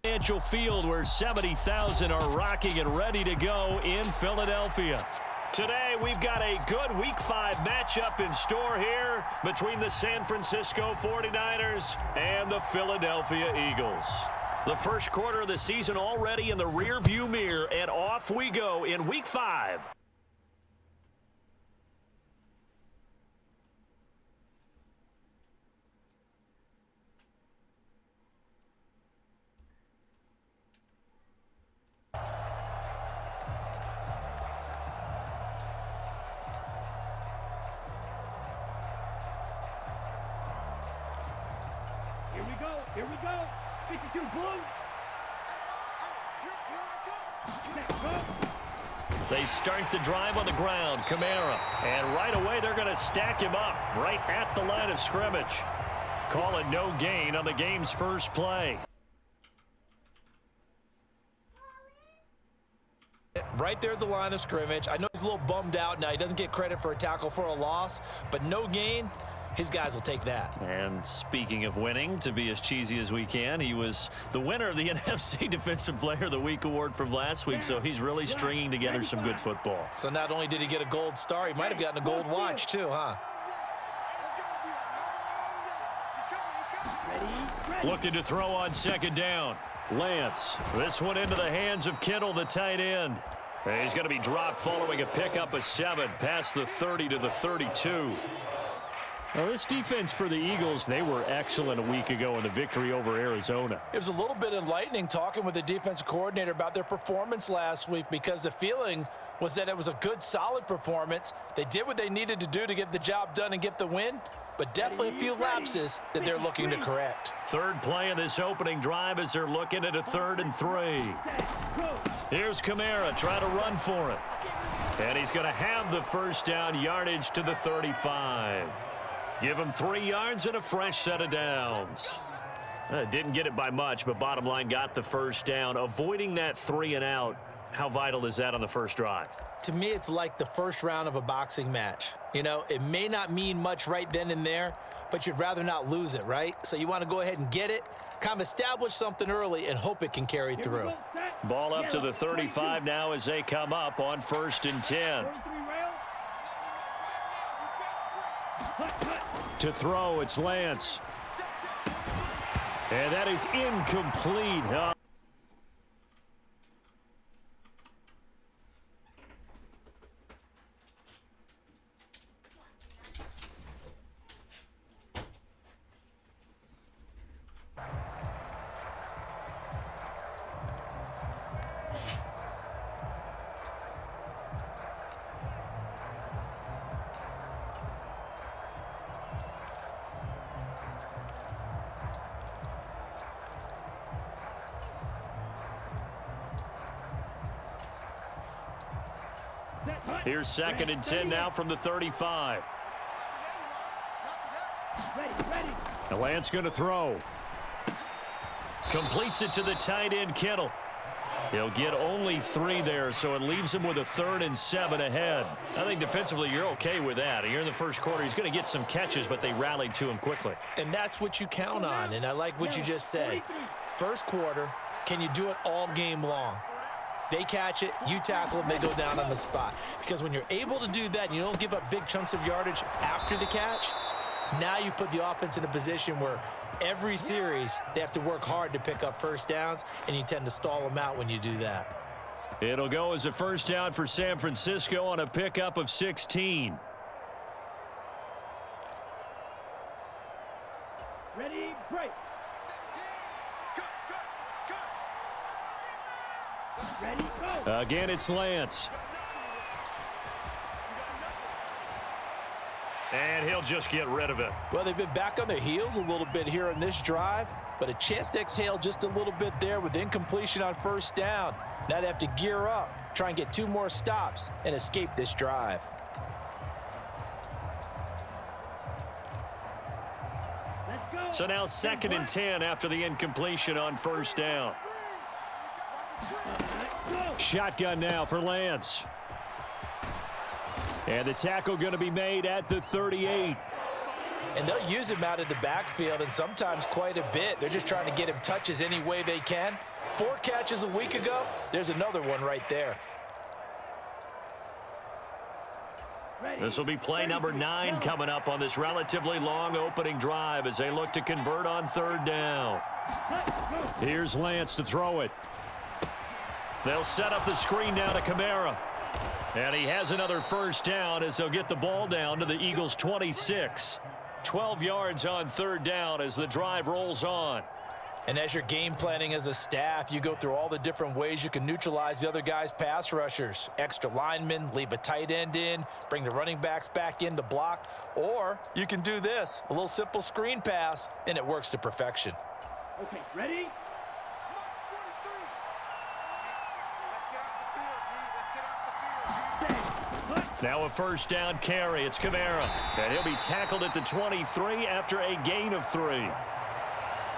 Field where 70,000 are rocking and ready to go in Philadelphia. Today, we've got a good Week 5 matchup in store here between the San Francisco 49ers and the Philadelphia Eagles. The first quarter of the season already in the rearview mirror, and off we go in Week 5. Here we go. 52 blue. They start the drive on the ground. Kamara. And right away, they're going to stack him up right at the line of scrimmage. Call it no gain on the game's first play. Right there at the line of scrimmage. I know he's a little bummed out now. He doesn't get credit for a tackle for a loss, but no gain. His guys will take that. And speaking of winning, to be as cheesy as we can, he was the winner of the NFC Defensive Player of the Week award from last week, so he's really stringing together some good football. So not only did he get a gold star, he might have gotten a gold watch too, huh? Looking to throw on second down. Lance. This one into the hands of Kittle, the tight end. He's going to be dropped following a pickup of 7 past the 30 to the 32. Now, this defense for the Eagles, they were excellent a week ago in the victory over Arizona. It was a little bit enlightening talking with the defensive coordinator about their performance last week, because the feeling was that it was a good, solid performance. They did what they needed to do to get the job done and get the win, but definitely a few lapses that they're looking to correct. Third play of this opening drive as they're looking at a 3rd and 3. Here's Kamara trying to run for it. And he's going to have the first down, yardage to the 35. Give him 3 yards and a fresh set of downs. Didn't get it by much, but bottom line got the first down. Avoiding that 3 and out, how vital is that on the first drive? To me, it's like the first round of a boxing match. You know, it may not mean much right then and there, but you'd rather not lose it, right? So you want to go ahead and get it, kind of establish something early, and hope it can carry through. Ball up to the 35 now as they come up on 1st and 10. To throw, it's Lance. And that is incomplete. Here's 2nd and 10 now from the 35. Now Lance going to throw. Completes it to the tight end, Kittle. He'll get only 3 there, so it leaves him with a 3rd and 7 ahead. I think defensively you're okay with that. Here in the first quarter, he's going to get some catches, but they rallied to him quickly. And that's what you count on, and I like what you just said. First quarter, can you do it all game long? They catch it, you tackle them, they go down on the spot. Because when you're able to do that and you don't give up big chunks of yardage after the catch, now you put the offense in a position where every series they have to work hard to pick up first downs, and you tend to stall them out when you do that. It'll go as a first down for San Francisco on a pickup of 16. Ready, break. Ready, go. Again, it's Lance. And he'll just get rid of it. Well, they've been back on their heels a little bit here on this drive, but a chance to exhale just a little bit there with incompletion on first down. Now they have to gear up, try and get 2 more stops, and escape this drive. Let's go. So now 2nd and 10 after the incompletion on first down. Shotgun now for Lance. And the tackle going to be made at the 38. And they'll use him out of the backfield, and sometimes quite a bit. They're just trying to get him touches any way they can. 4 catches a week ago, there's another one right there. This will be play number 9 coming up on this relatively long opening drive as they look to convert on 3rd down. Here's Lance to throw it. They'll set up the screen down to Kamara. And he has another 1st down as they'll get the ball down to the Eagles' 26. 12 yards on 3rd down as the drive rolls on. And as you're game planning as a staff, you go through all the different ways you can neutralize the other guy's pass rushers. Extra linemen, leave a tight end in, bring the running backs back in to block. Or you can do this, a little simple screen pass, and it works to perfection. Okay, ready? Now a 1st down carry. It's Kamara. And he'll be tackled at the 23 after a gain of 3.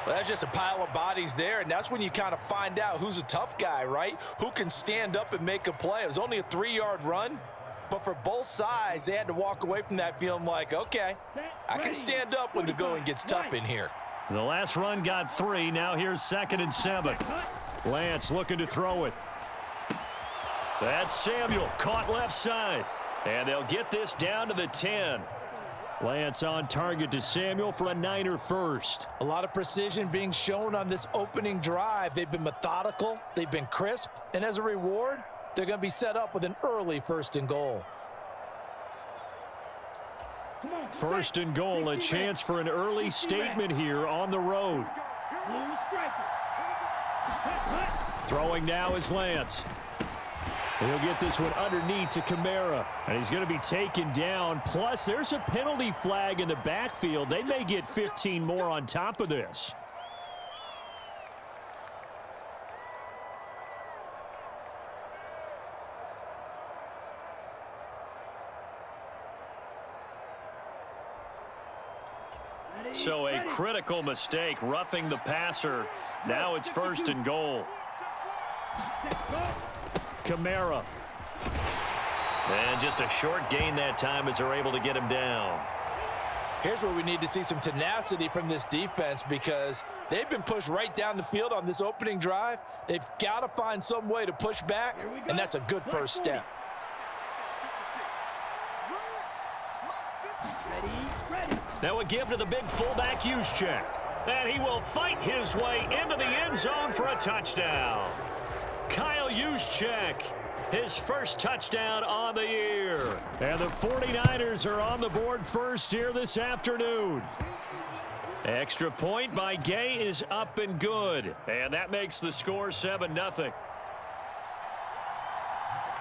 Well, that's just a pile of bodies there, and that's when you kind of find out who's a tough guy, right? Who can stand up and make a play. It was only a 3-yard run, but for both sides, they had to walk away from that feeling like, okay, I can stand up when the going gets tough in here. The last run got 3. Now here's 2nd and 7. Lance looking to throw it. That's Samuel, caught left side. And they'll get this down to the 10. Lance on target to Samuel for a Niner first. A lot of precision being shown on this opening drive. They've been methodical, they've been crisp, and as a reward, they're going to be set up with an early 1st and goal. 1st and goal, a chance for an early statement here on the road. Throwing now is Lance. He'll get this one underneath to Kamara, and he's going to be taken down. Plus, there's a penalty flag in the backfield. They may get 15 more on top of this. So a critical mistake, roughing the passer. Now it's 1st and goal. Kamara. And just a short gain that time as they're able to get him down. Here's where we need to see some tenacity from this defense because they've been pushed right down the field on this opening drive. They've got to find some way to push back, and that's a good first step. Now a give to the big fullback Juszczyk. And he will fight his way into the end zone for a touchdown. Kyle Juszczyk, his 1st touchdown on the year. And the 49ers are on the board first here this afternoon. Extra point by Gay is up and good. And that makes the score 7-0.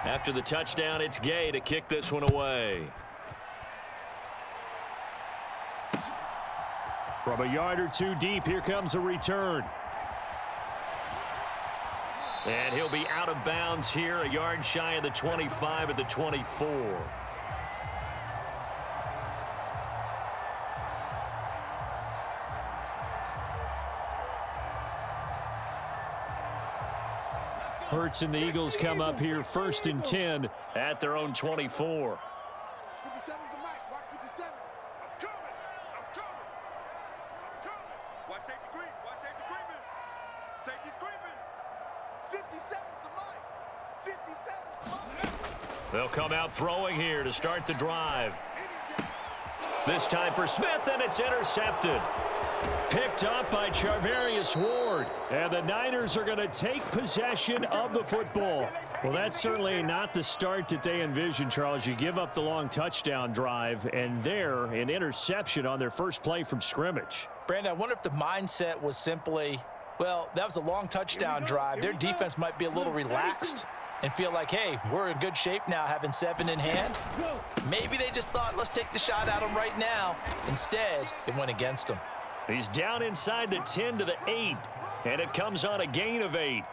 After the touchdown, it's Gay to kick this one away. From a yard or 2 deep, here comes a return. And he'll be out of bounds here, a yard shy of the 25 at the 24. Hurts and the Eagles come up here 1st and 10 at their own 24. They'll come out throwing here to start the drive. This time for Smith, and it's intercepted. Picked up by Charvarius Ward. And the Niners are going to take possession of the football. Well, that's certainly not the start that they envisioned, Charles. You give up the long touchdown drive, and there, an interception on their first play from scrimmage. Brandon, I wonder if the mindset was simply, well, that was a long touchdown drive. Their defense might be a little relaxed and feel like, hey, we're in good shape now having 7 in hand. Maybe they just thought, let's take the shot at them right now. Instead, it went against them. He's down inside the 10 to the 8, and it comes on a gain of 8.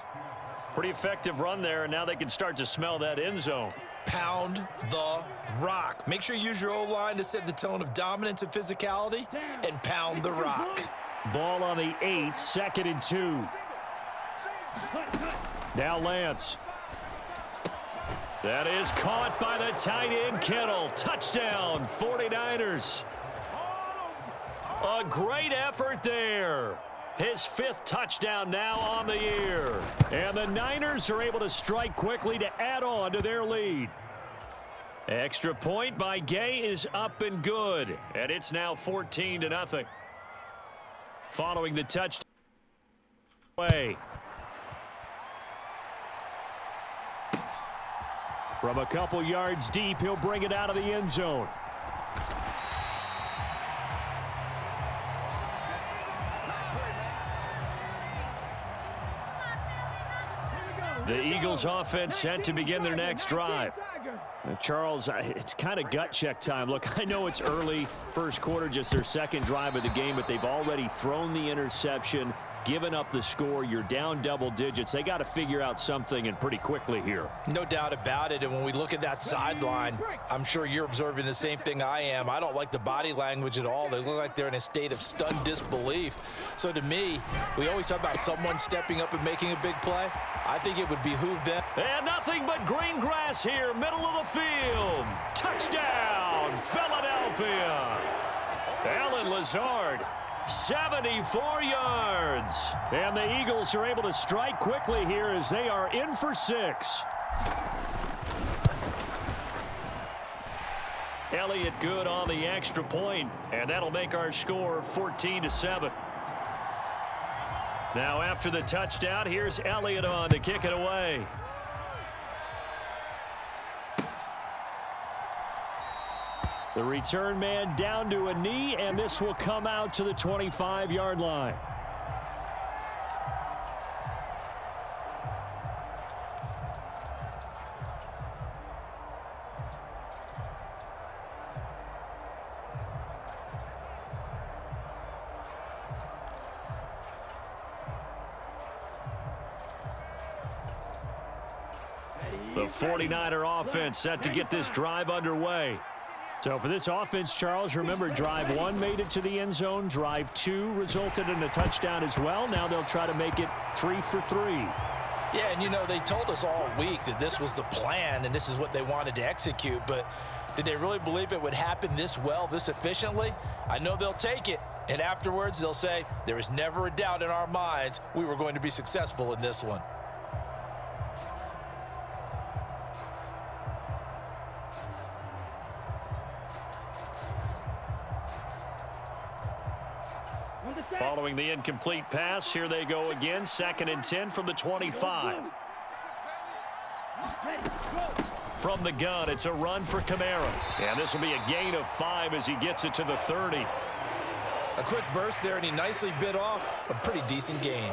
Pretty effective run there, and now they can start to smell that end zone. Pound the rock. Make sure you use your O-line to set the tone of dominance and physicality, and pound the rock. Ball on the 8, 2nd and 2. Now Lance. That is caught by the tight end, Kittle. Touchdown, 49ers. A great effort there. His 5th touchdown now on the year. And the Niners are able to strike quickly to add on to their lead. Extra point by Gay is up and good. And it's now 14-0. Following the touchdown. From a couple yards deep, he'll bring it out of the end zone. The Eagles offense set to begin their next drive. Charles, it's kind of gut check time. Look, I know it's early, first quarter, just their second drive of the game, but they've already thrown the interception, given up the score. You're down double digits. They got to figure out something, and pretty quickly here. No doubt about it. And when we look at that sideline, I'm sure you're observing the same thing I am. I don't like the body language at all. They look like they're in a state of stunned disbelief. So to me, we always talk about someone stepping up and making a big play. I think it would behoove them. And nothing but green grass here, middle of the field. Touchdown, Philadelphia. Alan Lazard, 74 yards. And the Eagles are able to strike quickly here as they are in for 6. Elliott good on the extra point, and that'll make our score 14-7. Now after the touchdown, here's Elliott on to kick it away. The return man down to a knee, and this will come out to the 25-yard line. The 49er offense set to get this drive underway. So for this offense, Charles, remember drive 1 made it to the end zone. Drive 2 resulted in a touchdown as well. Now they'll try to make it 3 for 3. Yeah, and you know, they told us all week that this was the plan and this is what they wanted to execute, but did they really believe it would happen this well, this efficiently? I know they'll take it, and afterwards they'll say, there was never a doubt in our minds we were going to be successful in this one. Following the incomplete pass, here they go again. 2nd and 10 from the 25. From the gun, it's a run for Kamara. And this will be a gain of 5 as he gets it to the 30. A quick burst there, and he nicely bit off a pretty decent gain.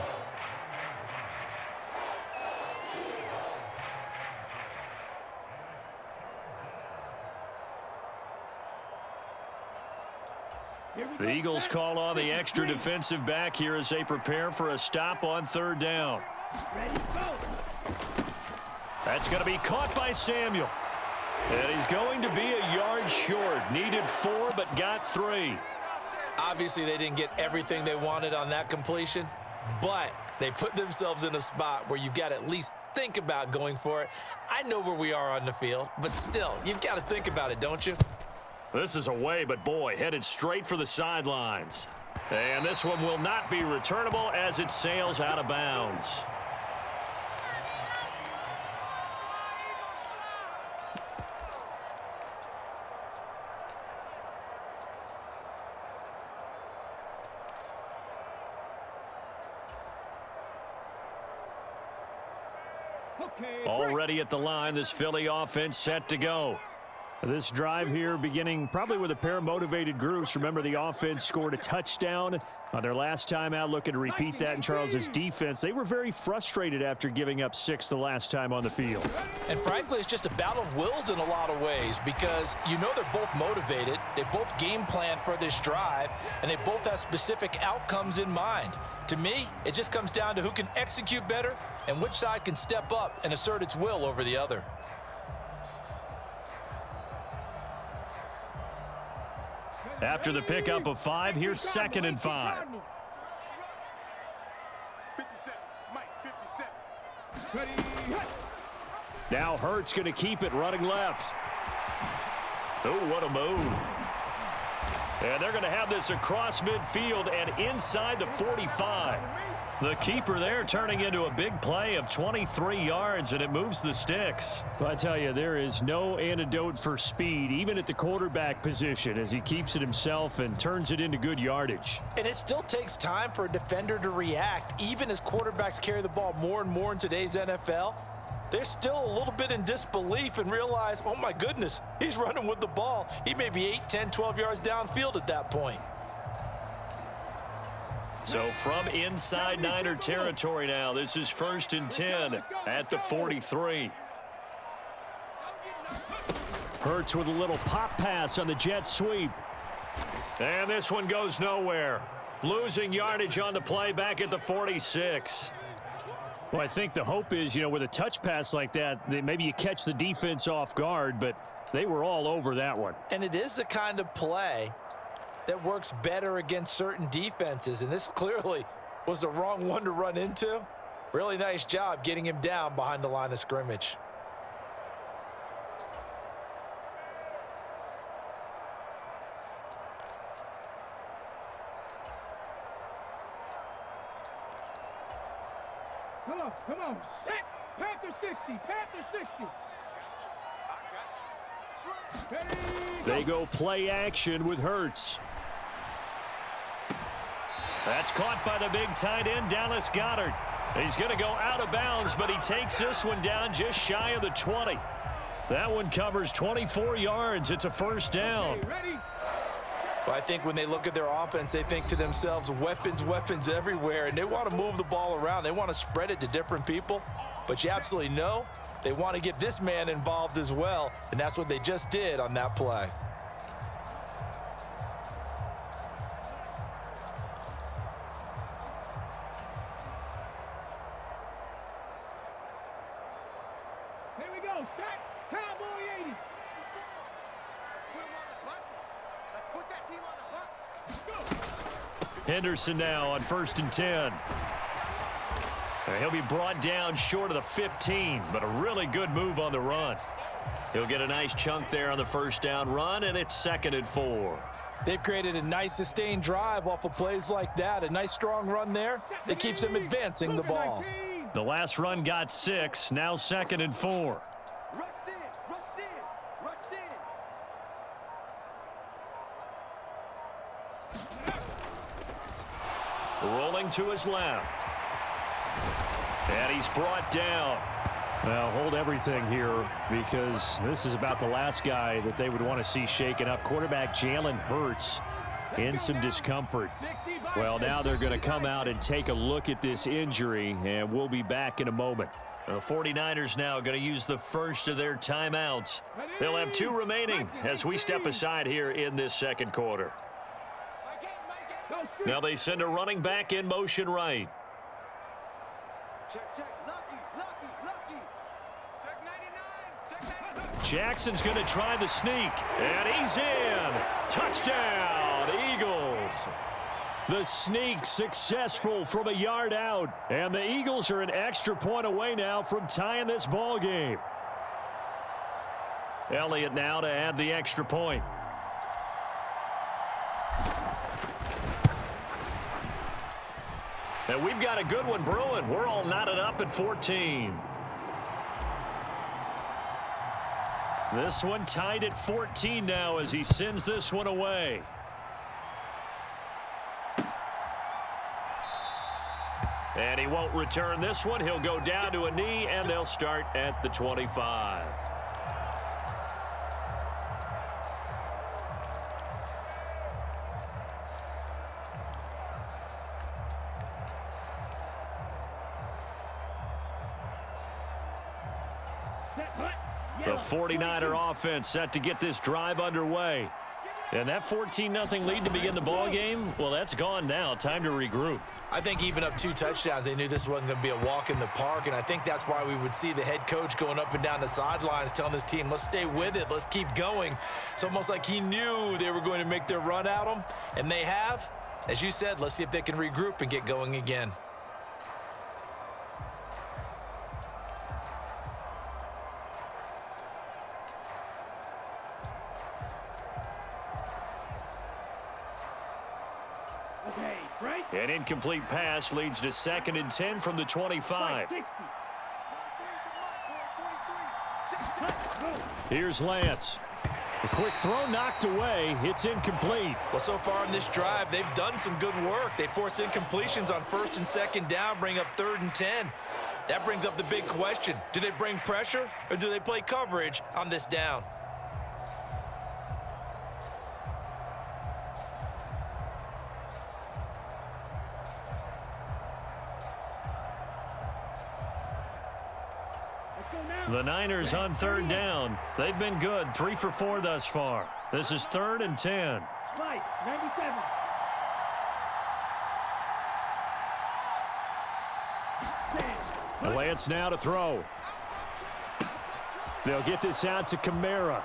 The Eagles call on the extra defensive back here as they prepare for a stop on 3rd down. That's going to be caught by Samuel. And he's going to be a yard short. Needed 4, but got 3. Obviously, they didn't get everything they wanted on that completion, but they put themselves in a spot where you've got to at least think about going for it. I know where we are on the field, but still, you've got to think about it, don't you? This is away, but boy, headed straight for the sidelines. And this one will not be returnable as it sails out of bounds. Already at the line, this Philly offense set to go. This drive here beginning probably with a pair of motivated groups. Remember, the offense scored a touchdown on their last time out, looking to repeat that in Charles's defense. They were very frustrated after giving up 6 the last time on the field. And frankly, it's just a battle of wills in a lot of ways because you know they're both motivated. They both game plan for this drive, and they both have specific outcomes in mind. To me, it just comes down to who can execute better and which side can step up and assert its will over the other. After the pickup of 5, here's 2nd and 5. 57. Now Hurts going to keep it running left. Oh, what a move. And they're going to have this across midfield and inside the 45. The keeper there turning into a big play of 23 yards, and it moves the sticks. Well, I tell you, there is no antidote for speed, even at the quarterback position, as he keeps it himself and turns it into good yardage. And it still takes time for a defender to react, even as quarterbacks carry the ball more and more in today's NFL. They're still a little bit in disbelief and realize, oh my goodness, he's running with the ball. He may be 8, 10, 12 yards downfield at that point. So from inside Niner territory now, this is 1st and 10 at the 43. Hurts with a little pop pass on the jet sweep. And this one goes nowhere. Losing yardage on the play back at the 46. Well, I think the hope is, with a touch pass like that maybe you catch the defense off guard, but they were all over that one. And it is the kind of play that works better against certain defenses, and this clearly was the wrong one to run into. Really nice job getting him down behind the line of scrimmage. Come on, set. Panther 60, Panther 60. They go play action with Hurts. That's caught by the big tight end, Dallas Goedert. He's going to go out of bounds, but he takes this one down just shy of the 20. That one covers 24 yards. It's a 1st down. Well, I think when they look at their offense, they think to themselves, weapons, weapons everywhere, and they want to move the ball around. They want to spread it to different people, but you absolutely know they want to get this man involved as well, and that's what they just did on that play. Here we go, set, Cowboy 80. Henderson now on 1st and 10. And he'll be brought down short of the 15, but a really good move on the run. He'll get a nice chunk there on the 1st down run, and it's 2nd and 4. They've created a nice sustained drive off of plays like that. A nice strong run there that keeps them advancing the ball. The last run got 6, now 2nd and 4. Rolling to his left. And he's brought down. Well, hold everything here because this is about the last guy that they would want to see shaken up. Quarterback Jalen Hurts in some discomfort. Well, now they're going to come out and take a look at this injury, and we'll be back in a moment. The 49ers now going to use the first of their timeouts. They'll have 2 remaining as we step aside here in this 2nd quarter. Now they send a running back in motion right. Check, lucky. Check 99. Jackson's going to try the sneak, and he's in. Touchdown, Eagles. The sneak successful from a yard out, and the Eagles are an extra point away now from tying this ball game. Elliott now to add the extra point. And we've got a good one brewing. We're all knotted up at 14. This one tied at 14 now as he sends this one away. And he won't return this one. He'll go down to a knee, and they'll start at the 25. The 49er offense set to get this drive underway. And that 14-0 lead to begin the ball game, well, that's gone now. Time to regroup. I think even up 2 touchdowns, they knew this wasn't going to be a walk in the park, and I think that's why we would see the head coach going up and down the sidelines telling his team, let's stay with it, let's keep going. It's almost like he knew they were going to make their run at him, and they have. As you said, let's see if they can regroup and get going again. An incomplete pass leads to 2nd and 10 from the 25. Here's Lance. A quick throw knocked away. It's incomplete. Well, so far in this drive, they've done some good work. They force incompletions on 1st and 2nd down, bring up 3rd and 10. That brings up the big question. Do they bring pressure or do they play coverage on this down? The Niners on 3rd down. They've been good, 3 for 4 thus far. This is 3rd and 10. Slide, 97. Lance now to throw. They'll get this out to Kamara.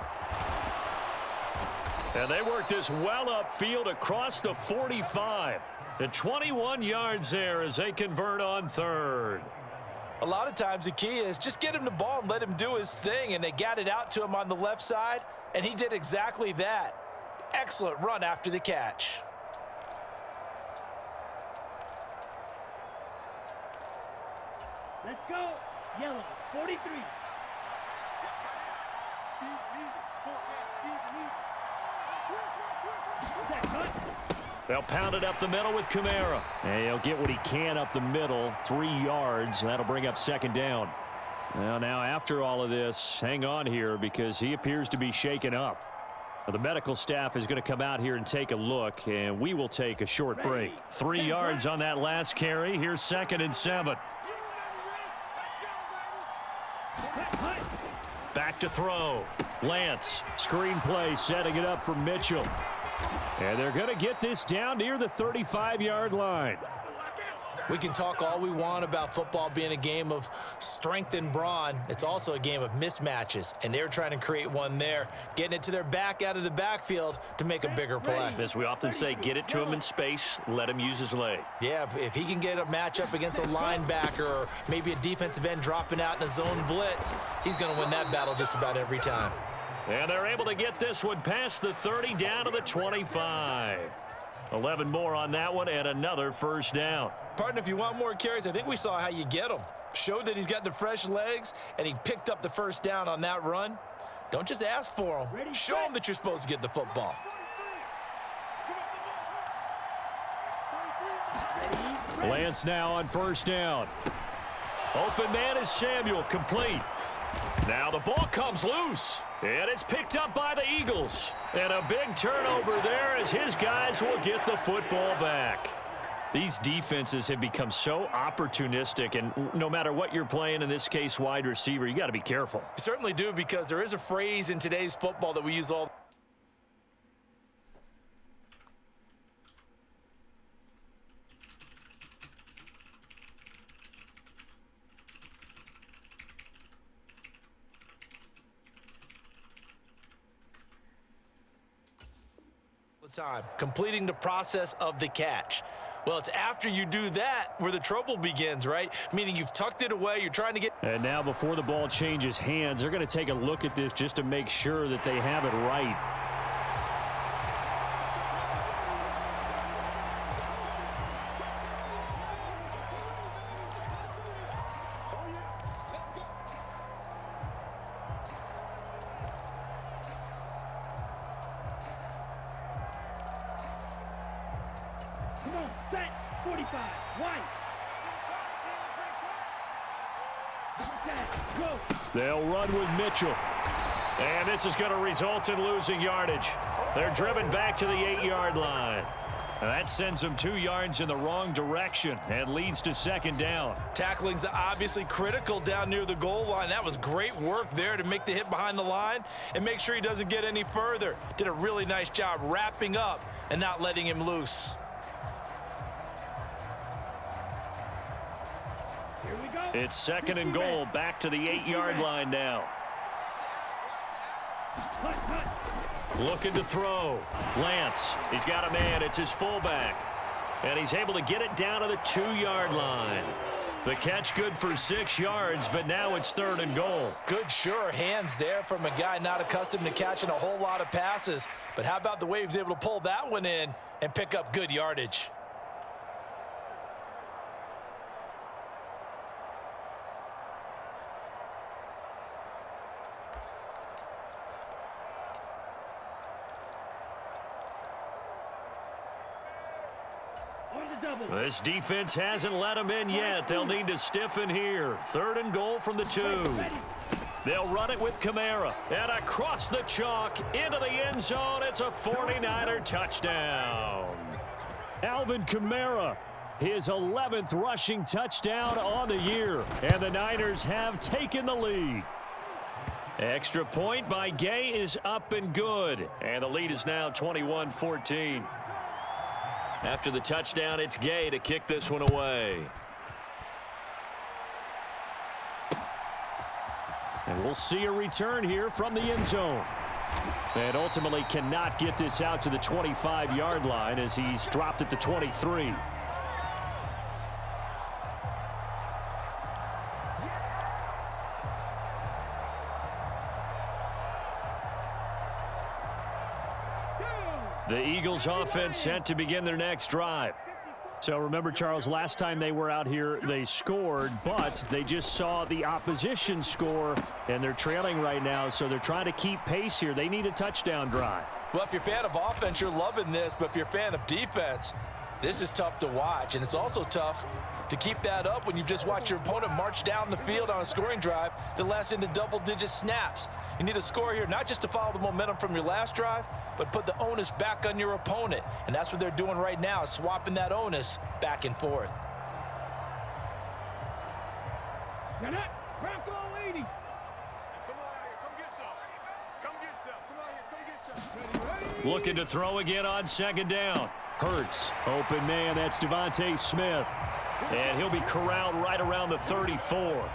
And they work this well upfield across the 45. The 21 yards there as they convert on 3rd. A lot of times the key is just get him the ball and let him do his thing, and they got it out to him on the left side, and he did exactly that. Excellent run after the catch. Let's go. Yellow, 43. They'll pound it up the middle with Kamara. And he'll get what he can up the middle, 3 yards. That'll bring up 2nd down. Well, now after all of this, hang on here because he appears to be shaken up. Well, the medical staff is going to come out here and take a look, and we will take a short break. 3 yards on that last carry. Here's 2nd and 7. Back to throw. Lance. Screen play setting it up for Mitchell. And they're going to get this down near the 35-yard line. We can talk all we want about football being a game of strength and brawn. It's also a game of mismatches, and they're trying to create one there, getting it to their back out of the backfield to make a bigger play. As we often say, get it to him in space, let him use his leg. Yeah, if he can get a matchup against a linebacker or maybe a defensive end dropping out in a zone blitz, he's going to win that battle just about every time. And they're able to get this one past the 30 down to the 25. 11 more on that one and another first down. Partner, if you want more carries, I think we saw how you get them. Showed that he's got the fresh legs, and he picked up the first down on that run. Don't just ask for them. Show them that you're supposed to get the football. Lance now on 1st down. Open man is Samuel, complete. Now the ball comes loose, and it's picked up by the Eagles. And a big turnover there as his guys will get the football back. These defenses have become so opportunistic, and no matter what you're playing, in this case wide receiver, you got to be careful. You certainly do, because there is a phrase in today's football that we use all the time, completing the process of the catch. Well, it's after you do that where the trouble begins, right? Meaning you've tucked it away, you're trying to get... And now before the ball changes hands, they're going to take a look at this just to make sure that they have it right. Come on, set, 45, white. Go. They'll run with Mitchell. And this is going to result in losing yardage. They're driven back to the 8-yard line. And that sends them 2 yards in the wrong direction and leads to 2nd down. Tackling's obviously critical down near the goal line. That was great work there to make the hit behind the line and make sure he doesn't get any further. Did a really nice job wrapping up and not letting him loose. Here we go. It's 2nd and goal, back to the 8-yard line now. Cut, cut. Looking to throw. Lance, he's got a man. It's his fullback. And he's able to get it down to the 2-yard line. The catch good for 6 yards, but now it's 3rd and goal. Good, sure hands there from a guy not accustomed to catching a whole lot of passes. But how about the way he was able to pull that one in and pick up good yardage? double. This defense hasn't let them in yet. They'll need to stiffen here. 3rd and goal from the 2. They'll run it with Kamara. And across the chalk into the end zone. It's a 49er touchdown. Alvin Kamara, his 11th rushing touchdown on the year. And the Niners have taken the lead. Extra point by Gay is up and good. And the lead is now 21-14. After the touchdown, it's Gay to kick this one away. And we'll see a return here from the end zone. And ultimately cannot get this out to the 25-yard line as he's dropped at the 23. The Eagles offense set to begin their next drive. So remember, Charles, last time they were out here, they scored, but they just saw the opposition score, and they're trailing right now, so they're trying to keep pace here. They need a touchdown drive. Well, if you're a fan of offense, you're loving this, but if you're a fan of defense, this is tough to watch, and it's also tough to keep that up when you just watch your opponent march down the field on a scoring drive that lasts into double-digit snaps. You need a score here, not just to follow the momentum from your last drive, but put the onus back on your opponent. And that's what they're doing right now, is swapping that onus back and forth. Shut up. Bronco 80. Come on out here. Come get some. Come get some. Come out here. Come get some. Looking to throw again on 2nd down. Hurts, open man, that's Devontae Smith. And he'll be corralled right around the 34.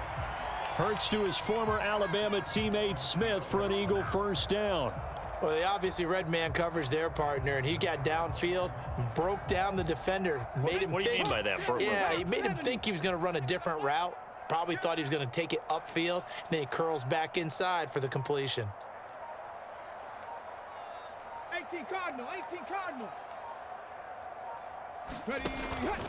Hurts to his former Alabama teammate Smith for an Eagle first down. Well, they obviously red man coverage their partner, and he got downfield, broke down the defender, made him What do you think. mean by that? Yeah, he made him think he was going to run a different route. Probably thought he was going to take it upfield, and then he curls back inside for the completion. 18 Cardinal. 18 Cardinal. Ready. Hut.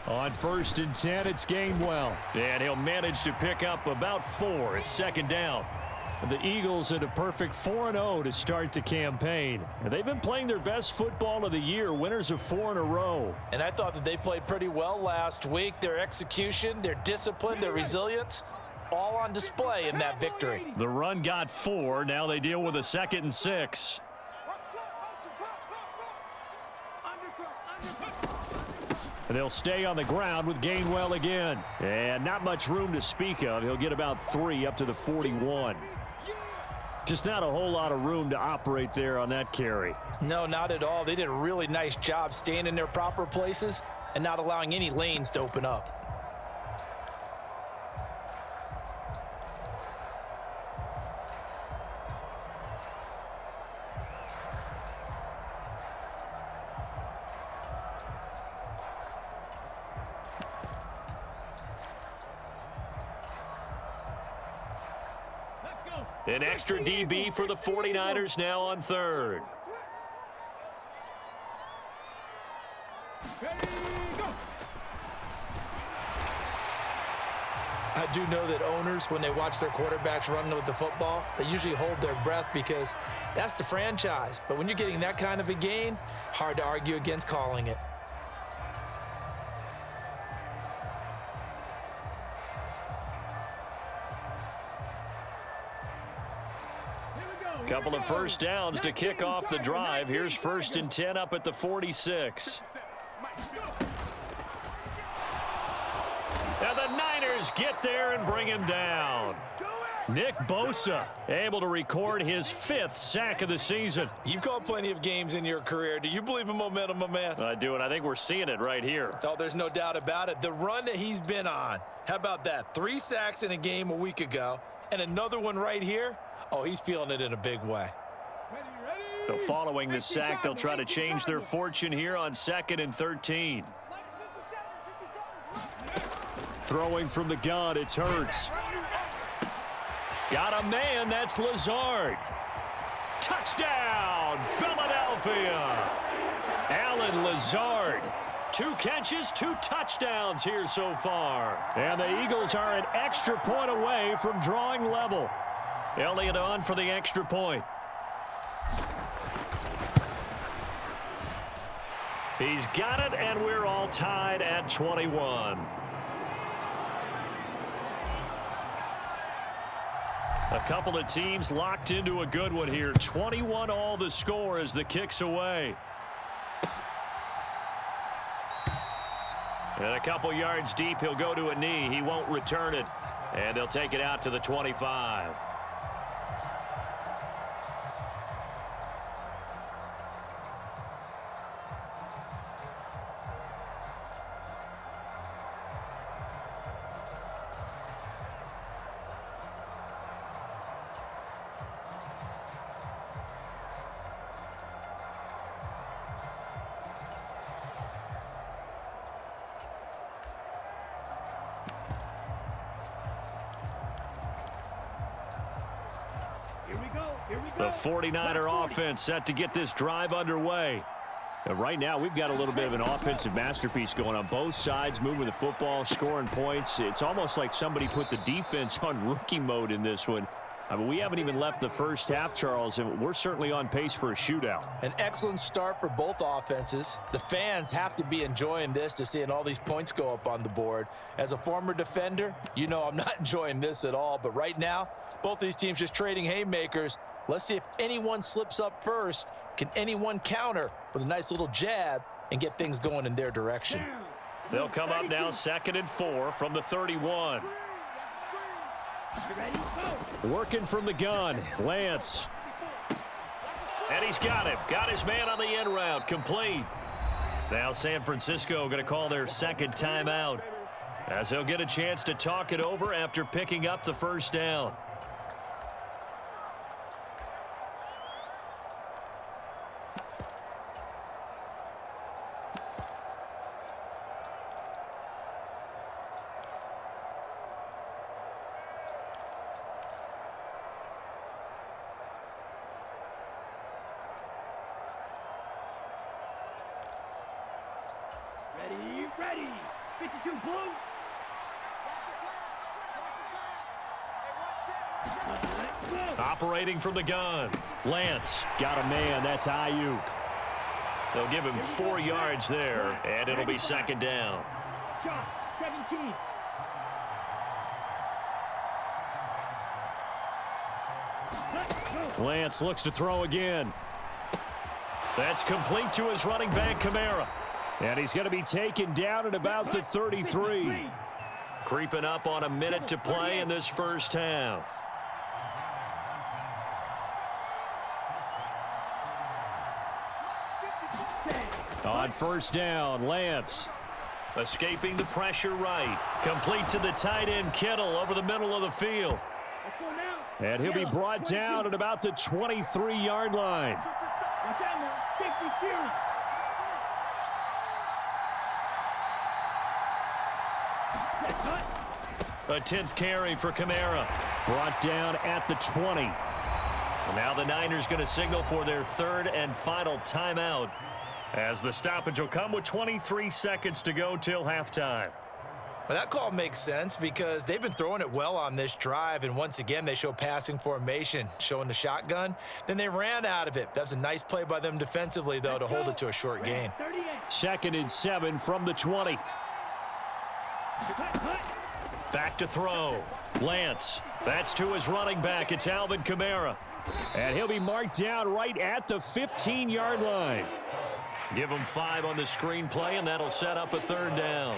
On 1st and 10, it's Gainwell. And he'll manage to pick up about 4. It's 2nd down. The Eagles at a perfect 4-0 to start the campaign. And they've been playing their best football of the year, winners of 4 in a row. And I thought that they played pretty well last week. Their execution, their discipline, their resilience, all on display in that victory. The run got 4. Now they deal with a 2nd and 6. And they'll stay on the ground with Gainwell again. And not much room to speak of. He'll get about 3 up to the 41. Just not a whole lot of room to operate there on that carry. No, not at all. They did a really nice job staying in their proper places and not allowing any lanes to open up. An extra DB for the 49ers now on 3rd. Ready, go. I do know that owners, when they watch their quarterbacks running with the football, they usually hold their breath because that's the franchise. But when you're getting that kind of a gain, hard to argue against calling it. Couple of first downs to kick off the drive. Here's 1st and 10 up at the 46. And the Niners get there and bring him down. Nick Bosa able to record his 5th sack of the season. You've called plenty of games in your career. Do you believe in momentum, my man? I do, and I think we're seeing it right here. Oh, there's no doubt about it. The run that he's been on, how about that? 3 sacks in a game a week ago, and another one right here. Oh, he's feeling it in a big way. Ready, ready. So following the sack, they'll try to change their fortune here on 2nd and 13. Throwing from the gun, it's Hurts. Got a man, that's Lazard. Touchdown, Philadelphia. Alan Lazard. 2 catches, 2 touchdowns here so far. And the Eagles are an extra point away from drawing level. Elliott on for the extra point. He's got it, and we're all tied at 21. A couple of teams locked into a good one here. 21 all the score as the kick's away. And a couple yards deep, he'll go to a knee. He won't return it. And they'll take it out to the 25. The 49er offense set to get this drive underway. And right now, we've got a little bit of an offensive masterpiece going on both sides, moving the football, scoring points. It's almost like somebody put the defense on rookie mode in this one. I mean, we haven't even left the first half, Charles, and we're certainly on pace for a shootout. An excellent start for both offenses. The fans have to be enjoying this to seeing all these points go up on the board. As a former defender, you know I'm not enjoying this at all. But right now, both these teams just trading haymakers. Let's see if anyone slips up first. Can anyone counter with a nice little jab and get things going in their direction? They'll come up now 2nd and 4 from the 31. Working from the gun, Lance. And he's got him. Got his man on the end route. Complete. Now San Francisco going to call their second timeout, as they'll get a chance to talk it over after picking up the first down. Ready. 52 blue. Operating from the gun. Lance. Got a man. That's Ayuk. They'll give him 4 yards there, and it'll be 2nd down. Shot 17. Lance looks to throw again. That's complete to his running back, Kamara. And he's going to be taken down at about the 33. Creeping up on a minute to play in this first half. On first down, Lance. Escaping the pressure right. Complete to the tight end, Kittle, over the middle of the field. And he'll be brought down at about the 23-yard line. Watch out now. 52. A 10th carry for Kamara. Brought down at the 20. And now the Niners going to signal for their 3rd and final timeout, as the stoppage will come with 23 seconds to go till halftime. Well, that call makes sense because they've been throwing it well on this drive, and once again they show passing formation, showing the shotgun. Then they ran out of it. That was a nice play by them defensively, though, to hold it to a short gain. 2nd and 7 from the 20. Back to throw. Lance. That's to his running back. It's Alvin Kamara. And he'll be marked down right at the 15-yard line. Give him 5 on the screen play, and that'll set up a 3rd down.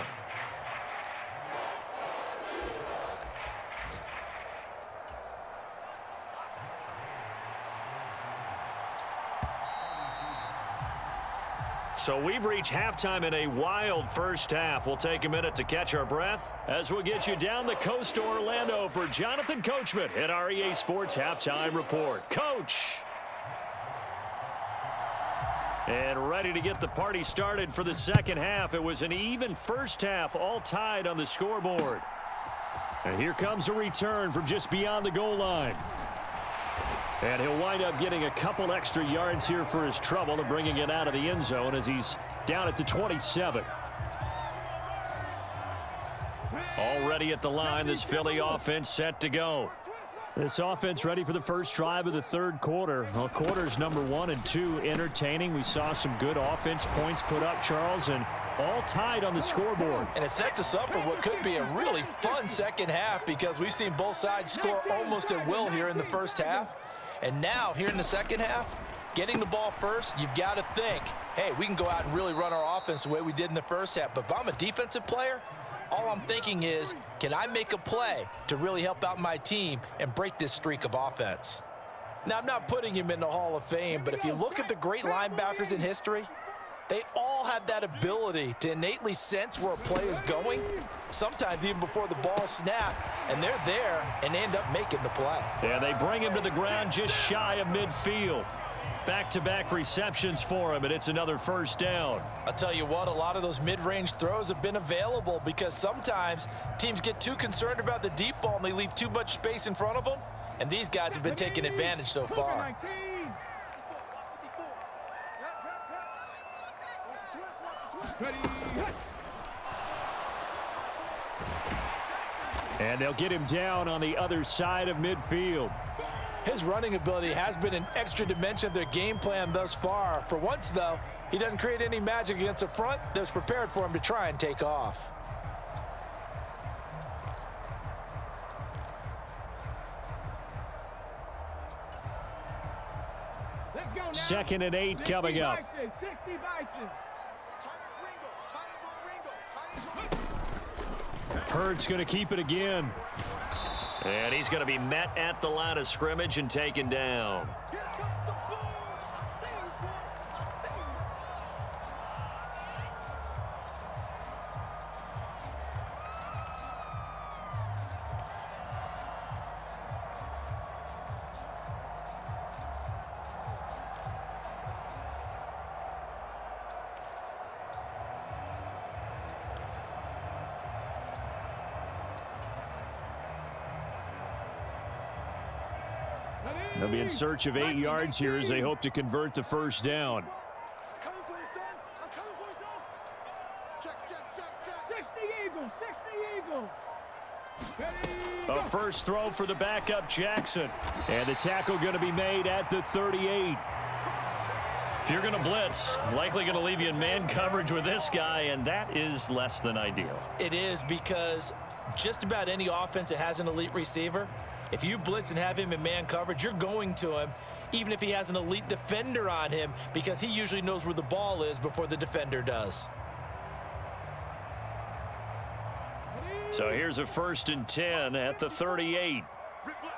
So we've reached halftime in a wild first half. We'll take a minute to catch our breath as we'll get you down the coast to Orlando for Jonathan Coachman at our EA Sports Halftime Report. Coach! And ready to get the party started for the second half. It was an even first half, all tied on the scoreboard. And here comes a return from just beyond the goal line. And he'll wind up getting a couple extra yards here for his trouble and bringing it out of the end zone as he's down at the 27. Already at the line, this Philly offense set to go. This offense ready for the first drive of the third quarter. Well, quarters number 1 and 2 entertaining. We saw some good offense points put up, Charles, and all tied on the scoreboard. And it sets us up for what could be a really fun second half because we've seen both sides score almost at will here in the first half. And now, here in the second half, getting the ball first, you've got to think, hey, we can go out and really run our offense the way we did in the first half. But if I'm a defensive player, all I'm thinking is, can I make a play to really help out my team and break this streak of offense? Now, I'm not putting him in the Hall of Fame, but if you look at the great linebackers in history, they all have that ability to innately sense where a play is going, sometimes even before the ball snaps, and they're there and they end up making the play. Yeah, they bring him to the ground just shy of midfield. Back-to-back receptions for him, and it's another first down. I'll tell you what, a lot of those mid-range throws have been available because sometimes teams get too concerned about the deep ball and they leave too much space in front of them, and these guys have been taking advantage so far. And they'll get him down on the other side of midfield. His running ability has been an extra dimension of their game plan thus far. For once, though, he doesn't create any magic against the front that's prepared for him to try and take off. Second and 8 coming up. 60 Bison. Hurts going to keep it again. And he's going to be met at the line of scrimmage and taken down. They'll be in search of 8 yards here as they hope to convert the first down. Coming for you, son. I'm coming for you, son. Check. 60 Eagles. A first throw for the backup Jackson. And the tackle going to be made at the 38. If you're going to blitz, likely going to leave you in man coverage with this guy, and that is less than ideal. It is because just about any offense that has an elite receiver, if you blitz and have him in man coverage, you're going to him, even if he has an elite defender on him, because he usually knows where the ball is before the defender does. So here's a 1st and 10 at the 38. Rip left.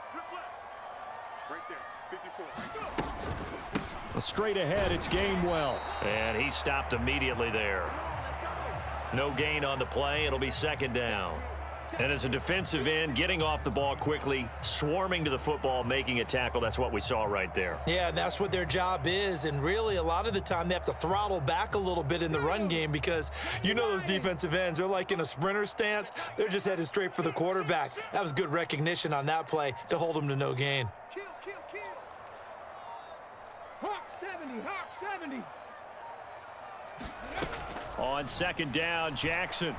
Right there, 54. Straight ahead, it's Gainwell. And he stopped immediately there. No gain on the play. It'll be second down. And as a defensive end, getting off the ball quickly, swarming to the football, making a tackle, that's what we saw right there. Yeah, that's what their job is, and really a lot of the time they have to throttle back a little bit in the run game because you know those defensive ends, they're like in a sprinter stance. They're just headed straight for the quarterback. That was good recognition on that play to hold them to no gain. Kill. Hawk 70. On second down, Jackson.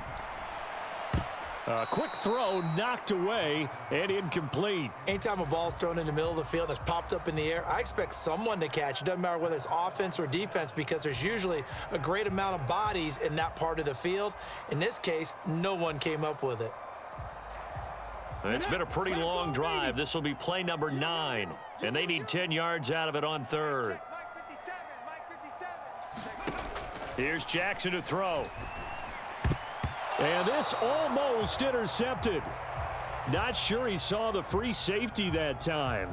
A quick throw knocked away and incomplete. Anytime a ball's thrown in the middle of the field and it's popped up in the air, I expect someone to catch. It doesn't matter whether it's offense or defense because there's usually a great amount of bodies in that part of the field. In this case, no one came up with it. It's been a pretty long drive. This will be play number 9, and they need 10 yards out of it on third. Mike 57. Here's Jackson to throw. And this almost intercepted. Not sure he saw the free safety that time.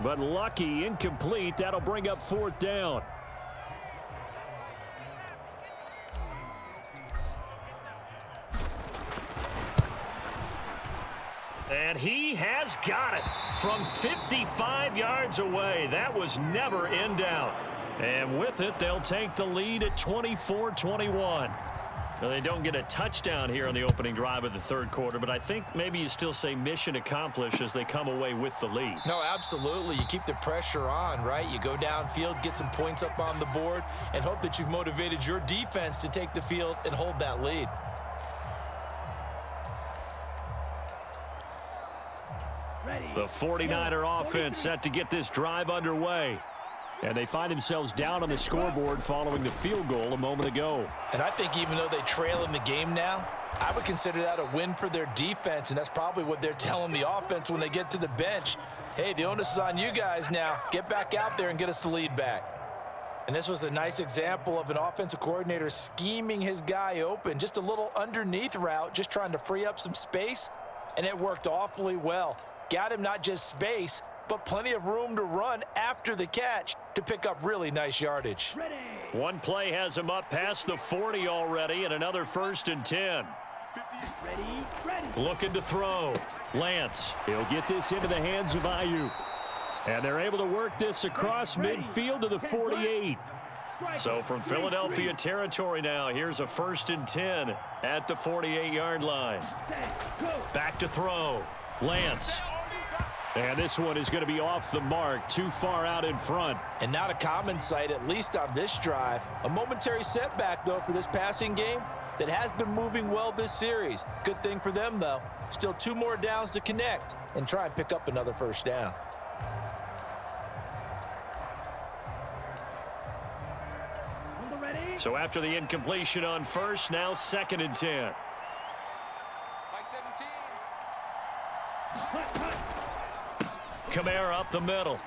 But lucky, incomplete. That'll bring up 4th down. And he has got it from 55 yards away. That was never in doubt. And with it, they'll take the lead at 24-21. Well, they don't get a touchdown here on the opening drive of the third quarter, but I think maybe you still say mission accomplished as they come away with the lead. No, absolutely. You keep the pressure on, right? You go downfield, get some points up on the board, and hope that you've motivated your defense to take the field and hold that lead. The 49er offense set to get this drive underway. And they find themselves down on the scoreboard following the field goal a moment ago. And I think even though they trail in the game now, I would consider that a win for their defense, and that's probably what they're telling the offense when they get to the bench. Hey, the onus is on you guys now. Get back out there and get us the lead back. And this was a nice example of an offensive coordinator scheming his guy open. Just a little underneath route, just trying to free up some space, and it worked awfully well. Got him not just space, but plenty of room to run after the catch to pick up really nice yardage. One play has him up past the 40 already, and another 1st and 10. Looking to throw. Lance. He'll get this into the hands of Ayuk. And they're able to work this across midfield to the 48. So from Philadelphia territory now, here's a 1st and 10 at the 48-yard line. Back to throw. Lance. And this one is going to be off the mark, too far out in front. And not a common sight, at least on this drive. A momentary setback, though, for this passing game that has been moving well this series. Good thing for them, though. Still 2 more downs to connect and try and pick up another 1st down. So after the incompletion on 1st, now 2nd and 10. Like 17. Kamara up the middle.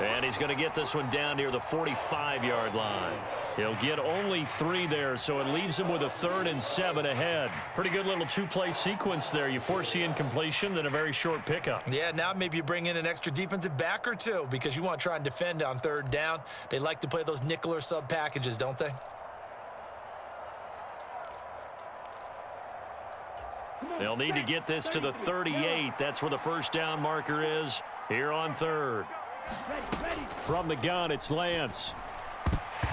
And he's going to get this one down near the 45-yard line. He'll get only 3 there, so it leaves him with a 3rd and 7 ahead. Pretty good little 2-play sequence there. You force the incompletion, then a very short pickup. Yeah, now maybe you bring in an extra defensive back or 2 because you want to try and defend on 3rd down. They like to play those nickel or sub packages, don't they? They'll need to get this to the 38. That's where the 1st down marker is here on 3rd. From the gun, it's Lance.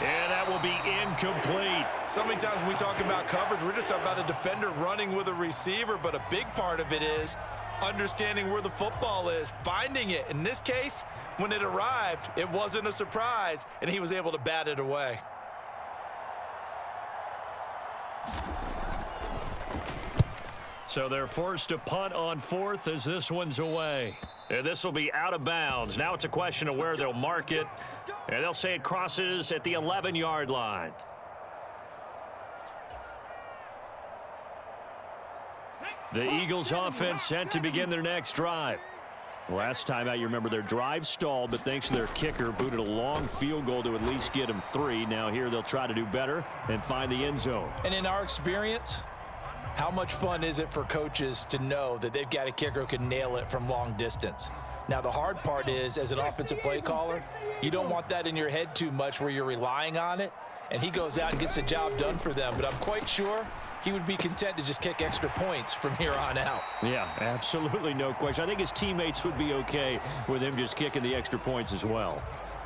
And that will be incomplete. So many times when we talk about coverage, we're just about a defender running with a receiver, but a big part of it is understanding where the football is, finding it. In this case, when it arrived, it wasn't a surprise, and he was able to bat it away. So they're forced to punt on 4th as this one's away. And this will be out of bounds. Now it's a question of where they'll mark it. And they'll say it crosses at the 11-yard line. The Eagles offense set to begin their next drive. Last time out, you remember their drive stalled, but thanks to their kicker, booted a long field goal to at least get them 3. Now here they'll try to do better and find the end zone. And in our experience, how much fun is it for coaches to know that they've got a kicker who can nail it from long distance? Now, the hard part is, as an offensive play caller, you don't want that in your head too much where you're relying on it, and he goes out and gets the job done for them. But I'm quite sure he would be content to just kick extra points from here on out. Yeah, absolutely no question. I think his teammates would be okay with him just kicking the extra points as well.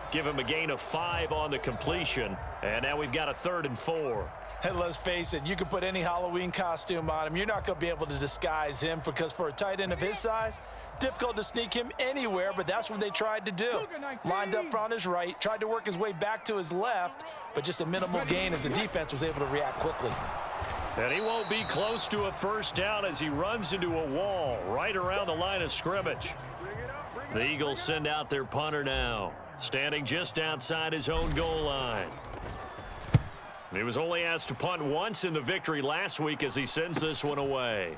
Give him a gain of 5 on the completion. And now we've got a 3rd and 4. And let's face it, you can put any Halloween costume on him. You're not going to be able to disguise him because for a tight end of his size, difficult to sneak him anywhere, but that's what they tried to do. Lined up on his right, tried to work his way back to his left, but just a minimal gain as the defense was able to react quickly. And he won't be close to a 1st down as he runs into a wall right around the line of scrimmage. The Eagles send out their punter now, standing just outside his own goal line. He was only asked to punt once in the victory last week as he sends this one away.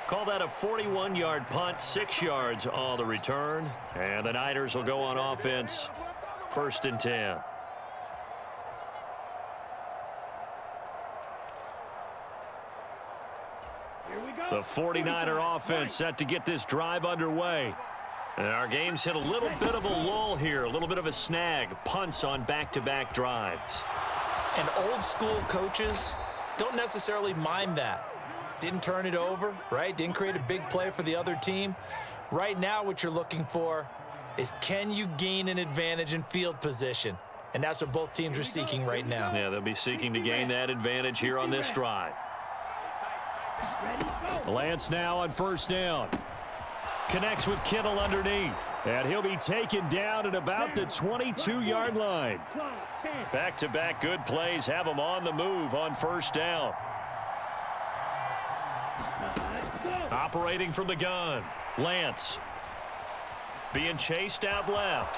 Call that a 41-yard punt, 6 yards on the return. And the Niners will go on offense, 1st and 10. The 49er offense set to get this drive underway. And our game's hit a little bit of a lull here, a little bit of a snag. Punts on back-to-back drives. And old school coaches don't necessarily mind that. Didn't turn it over, right? Didn't create a big play for the other team. Right now what you're looking for is can you gain an advantage in field position? And that's what both teams are seeking right now. Yeah, they'll be seeking to gain that advantage here on this drive. Lance now on 1st down. Connects with Kittle underneath. And he'll be taken down at about the 22-yard line. Back-to-back good plays have him on the move on 1st down. Operating from the gun, Lance. Being chased out left.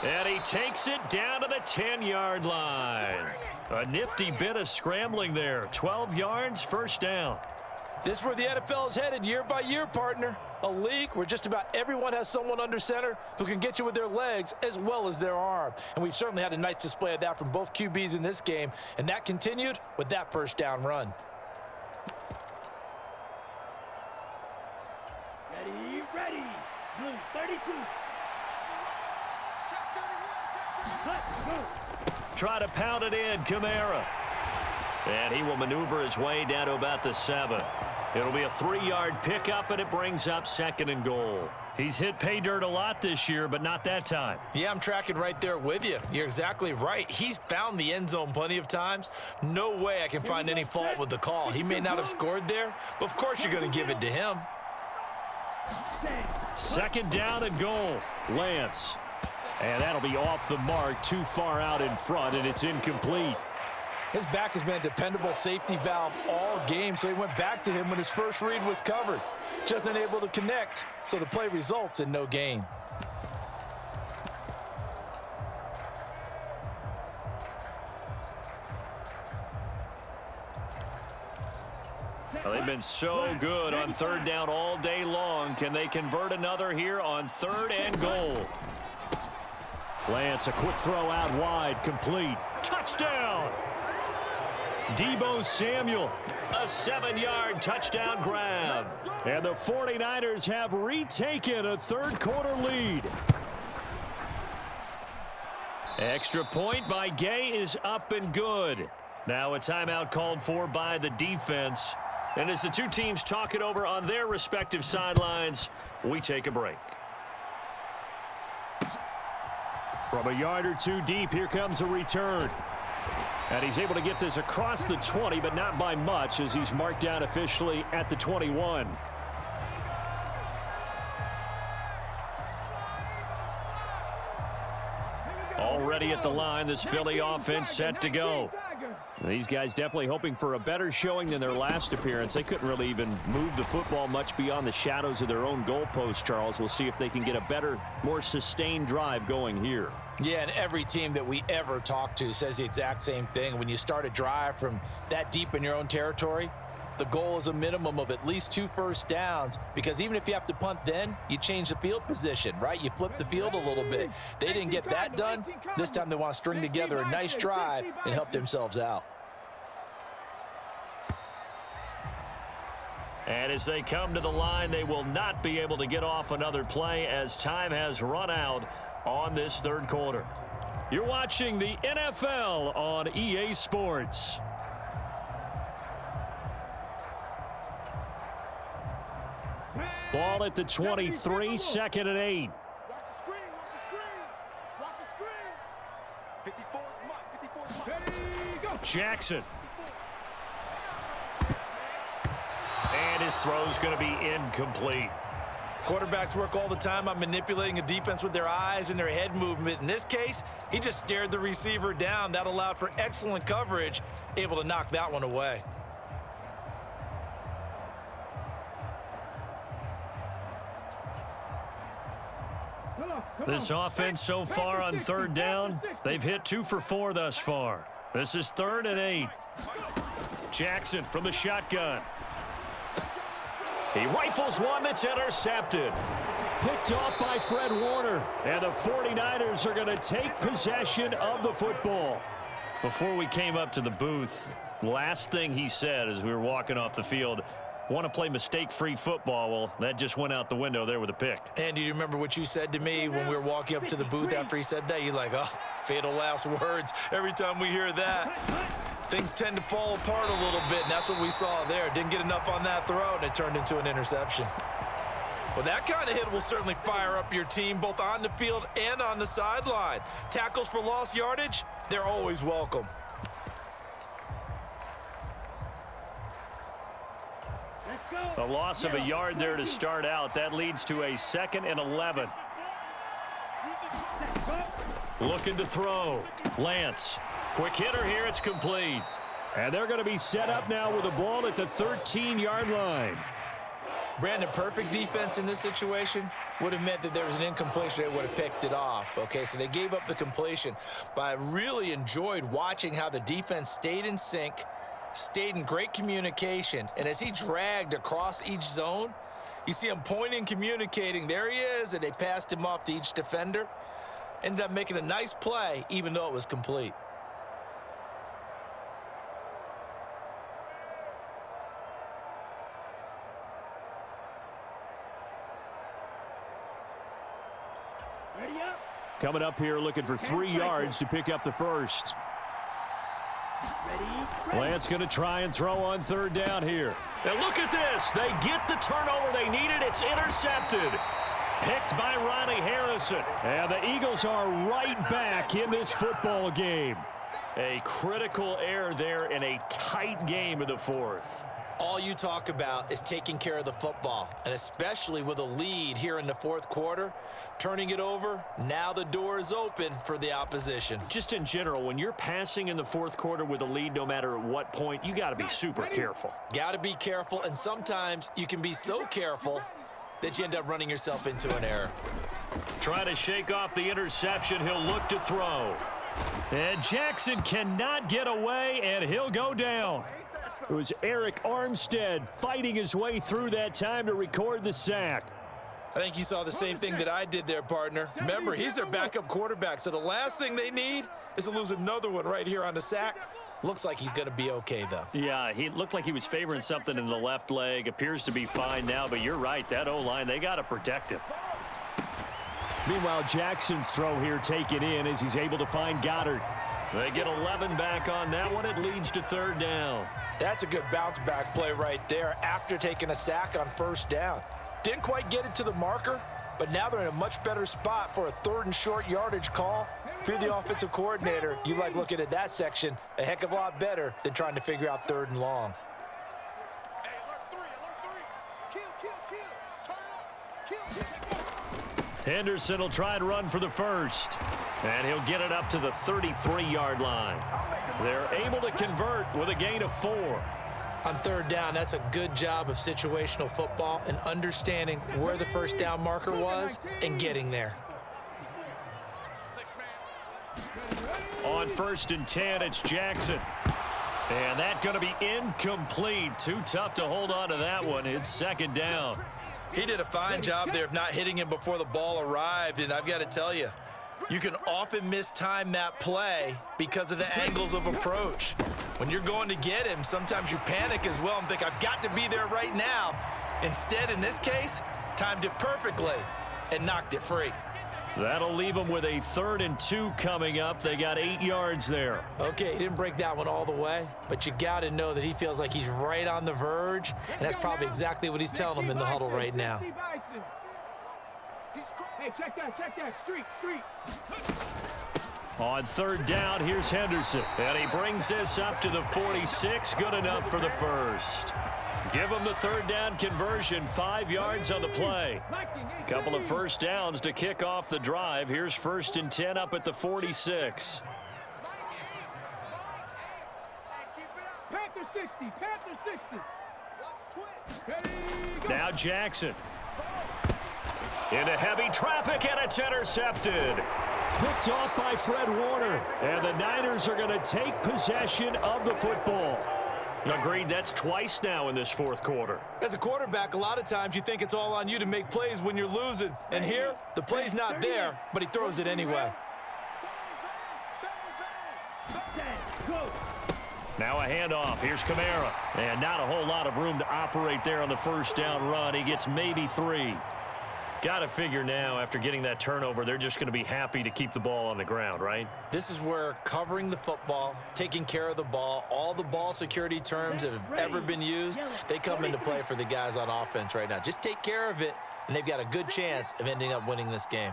And he takes it down to the 10-yard line. A nifty bit of scrambling there. 12 yards, first down. This is where the NFL is headed year by year, partner. A league where just about everyone has someone under center who can get you with their legs as well as their arm. And we've certainly had a nice display of that from both QBs in this game. And that continued with that first down run. Ready. Blue 32. Let's go. Try to pound it in, Kamara. And he will maneuver his way down to about the 7. It'll be a 3-yard pickup, and it brings up 2nd and goal. He's hit pay dirt a lot this year, but not that time. Yeah, I'm tracking right there with you. You're exactly right. He's found the end zone plenty of times. No way I can find any fault with the call. He may not have scored there, but of course you're going to give it to him. 2nd down and goal. Lance. And that'll be off the mark, too far out in front, and it's incomplete. His back has been a dependable safety valve all game, so he went back to him when his first read was covered. Just unable to connect, so the play results in no gain. Well, they've been so good on 3rd down all day long. Can they convert another here on 3rd and goal? Lance, a quick throw out wide, complete. Touchdown! Deebo Samuel, a 7-yard touchdown grab. And the 49ers have retaken a third-quarter lead. Extra point by Gay is up and good. Now a timeout called for by the defense. And as the two teams talk it over on their respective sidelines, we take a break. From a yard or two deep, here comes a return. And he's able to get this across the 20, but not by much, as he's marked down officially at the 21. Already at the line, this Philly offense set to go. These guys definitely hoping for a better showing than their last appearance. They couldn't really even move the football much beyond the shadows of their own goalpost, Charles. We'll see if they can get a better, more sustained drive going here. Yeah, and every team that we ever talk to says the exact same thing. When you start a drive from that deep in your own territory, the goal is a minimum of at least 2 first downs, because even if you have to punt then, you change the field position, right? You flip the field a little bit. They didn't get that done. This time they want to string together a nice drive and help themselves out. And as they come to the line, they will not be able to get off another play as time has run out on this third quarter. You're watching the NFL on EA Sports. Ball at the 23, 2nd and 8. Watch the screen, watch the screen. Watch the screen. 54, Mike, 54, Mike. Jackson. And his throw's going to be incomplete. Quarterbacks work all the time on manipulating a defense with their eyes and their head movement. In this case, he just stared the receiver down. That allowed for excellent coverage, able to knock that one away. This offense so far on 3rd down, they've hit 2 for 4 thus far. This is 3rd and 8. Jackson from the shotgun. He rifles one that's intercepted. Picked off by Fred Warner. And the 49ers are going to take possession of the football. Before we came up to the booth, last thing he said as we were walking off the field, want to play mistake-free football. Well, that just went out the window there with a pick. And do you remember what you said to me when we were walking up to the booth after he said that? You're like, oh, fatal last words. Every time we hear that, things tend to fall apart a little bit, and that's what we saw there. Didn't get enough on that throw, and it turned into an interception. Well, that kind of hit will certainly fire up your team, both on the field and on the sideline. Tackles for lost yardage, they're always welcome. A loss of a yard there to start out. That leads to a 2nd and 11. Looking to throw. Lance. Quick hitter here. It's complete. And they're going to be set up now with the ball at the 13-yard line. Brandon, perfect defense in this situation would have meant that there was an incompletion. They would have picked it off. Okay, so they gave up the completion. But I really enjoyed watching how the defense stayed in sync, stayed in great communication. And as he dragged across each zone, you see him pointing, communicating. There he is, and they passed him off to each defender. Ended up making a nice play, even though it was complete. Coming up here looking for 3 yards to pick up the first. Lance going to try and throw on 3rd down here. And look at this. They get the turnover they needed. It's intercepted. Picked by Ronnie Harrison. And the Eagles are right back in this football game. A critical error there in a tight game in the 4th. All you talk about is taking care of the football, and especially with a lead here in the 4th quarter, turning it over, now the door is open for the opposition. Just in general, when you're passing in the 4th quarter with a lead, no matter at what point, you got to be super careful. Got to be careful, and sometimes you can be so careful that you end up running yourself into an error. Try to shake off the interception. He'll look to throw. And Jackson cannot get away, and he'll go down. It was Eric Armstead fighting his way through that time to record the sack. I think you saw the same thing that I did there, partner. Remember, he's their backup quarterback, so the last thing they need is to lose another one right here on the sack. Looks like he's going to be okay, though. Yeah, he looked like he was favoring something in the left leg. Appears to be fine now, but you're right. That O-line, they got to protect him. Meanwhile, Jackson's throw here taken in as he's able to find Goddard. They get 11 back on that one. It leads to 3rd down. That's a good bounce-back play right there after taking a sack on 1st down. Didn't quite get it to the marker, but now they're in a much better spot for a 3rd and short yardage call. If you're the offensive coordinator, you like looking at that section a heck of a lot better than trying to figure out 3rd and long. Hey, alert 3. Kill. Turn up. Kill. Henderson will try and run for the first. And he'll get it up to the 33-yard line. They're able to convert with a gain of 4. On 3rd down, that's a good job of situational football and understanding where the 1st down marker was and getting there. On 1st and 10, it's Jackson. And that's going to be incomplete. Too tough to hold on to that one. It's 2nd down. He did a fine job there of not hitting him before the ball arrived, and I've got to tell you, you can often mistime that play because of the angles of approach. When you're going to get him, sometimes you panic as well and think, I've got to be there right now. Instead, in this case, timed it perfectly and knocked it free. That'll leave them with a 3rd and 2 coming up. They got 8 yards there. Okay, he didn't break that one all the way, but you got to know that he feels like he's right on the verge, and that's probably exactly what he's telling them in the huddle right now. Hey, check that. Street. On 3rd down, here's Henderson. And he brings this up to the 46. Good enough for the first. Give him the 3rd down conversion. 5 yards on the play. Couple of 1st downs to kick off the drive. Here's 1st and 10 up at the 46. Panther 60. Now Jackson. Into heavy traffic, and it's intercepted. Picked off by Fred Warner. And the Niners are going to take possession of the football. Agreed, that's twice now in this 4th quarter. As a quarterback, a lot of times you think it's all on you to make plays when you're losing. And here, the play's not there, but he throws it anyway. Now a handoff. Here's Kamara. And not a whole lot of room to operate there on the 1st down run. He gets maybe 3. Got to figure now, after getting that turnover, they're just going to be happy to keep the ball on the ground, right? This is where covering the football, taking care of the ball, all the ball security terms that have ever been used, they come into play for the guys on offense right now. Just take care of it, and they've got a good chance of ending up winning this game.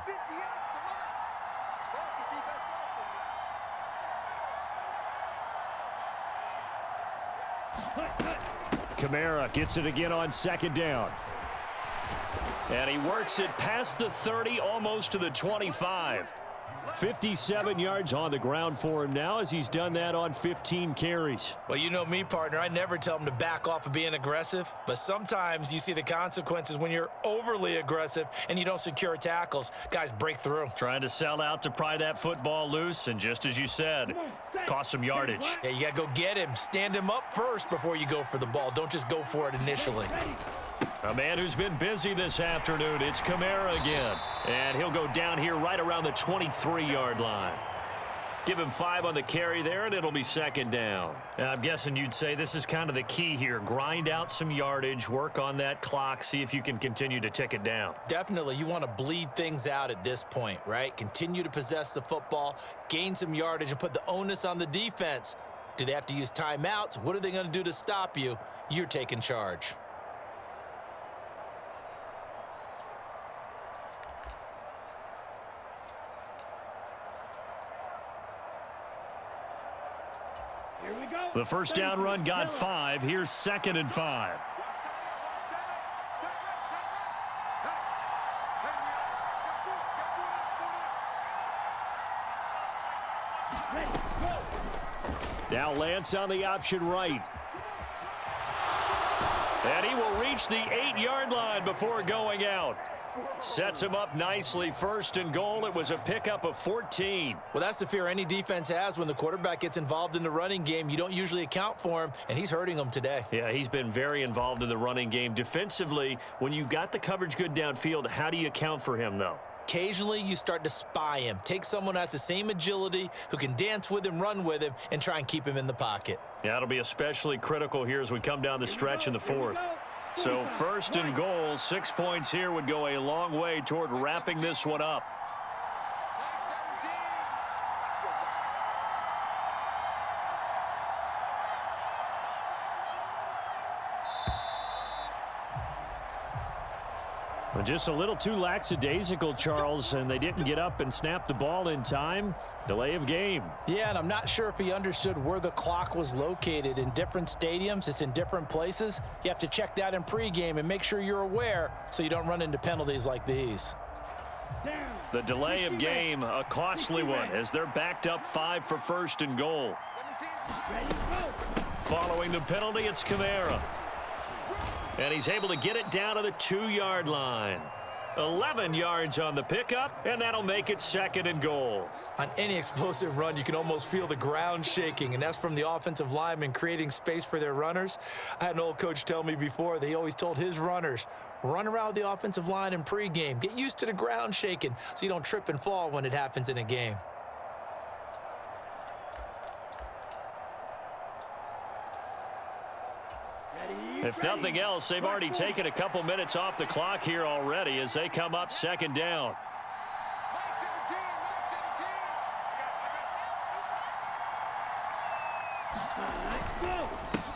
Kamara gets it again on 2nd down. And he works it past the 30, almost to the 25. 57 yards on the ground for him now as he's done that on 15 carries. Well, you know me, partner. I never tell him to back off of being aggressive, but sometimes you see the consequences when you're overly aggressive and you don't secure tackles. Guys break through. Trying to sell out to pry that football loose, and just as you said, cost some yardage. Yeah, you got to go get him. Stand him up first before you go for the ball. Don't just go for it initially. A man who's been busy this afternoon, it's Kamara again. And he'll go down here right around the 23-yard line. Give him 5 on the carry there, and it'll be second down. I'm guessing you'd say this is kind of the key here. Grind out some yardage, work on that clock, see if you can continue to tick it down. Definitely, you want to bleed things out at this point, right? Continue to possess the football, gain some yardage, and put the onus on the defense. Do they have to use timeouts? What are they going to do to stop you? You're taking charge. The first down run got 5. Here's 2nd and 5. Now Lance on the option right. And he will reach the 8-yard line before going out. Sets him up nicely. 1st and goal. It was a pickup of 14. Well, that's the fear any defense has when the quarterback gets involved in the running game. You don't usually account for him, and he's hurting them today. Yeah, he's been very involved in the running game. Defensively, when you got the coverage good downfield, how do you account for him, though? Occasionally, you start to spy him. Take someone who has the same agility, who can dance with him, run with him, and try and keep him in the pocket. Yeah, it'll be especially critical here as we come down the stretch in the 4th. So 1st and goal, 6 points here would go a long way toward wrapping this one up. Just a little too lackadaisical, Charles, and they didn't get up and snap the ball in time. Delay of game. Yeah, and I'm not sure if he understood where the clock was located. In different stadiums, it's in different places. You have to check that in pregame and make sure you're aware so you don't run into penalties like these. The delay of game, a costly one, as they're backed up 5 for 1st and goal. Following the penalty, it's Kamara. And he's able to get it down to the 2-yard line. 11 yards on the pickup, and that'll make it 2nd and goal. On any explosive run, you can almost feel the ground shaking, and that's from the offensive linemen creating space for their runners. I had an old coach tell me before, they always told his runners, run around the offensive line in pregame. Get used to the ground shaking so you don't trip and fall when it happens in a game. If nothing else, they've already taken a couple minutes off the clock here already as they come up 2nd down.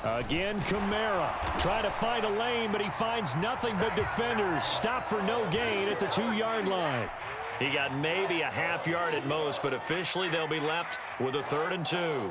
Again, Kamara trying to find a lane, but he finds nothing but defenders. Stop for no gain at the 2-yard line. He got maybe a half yard at most, but officially they'll be left with a 3rd and 2.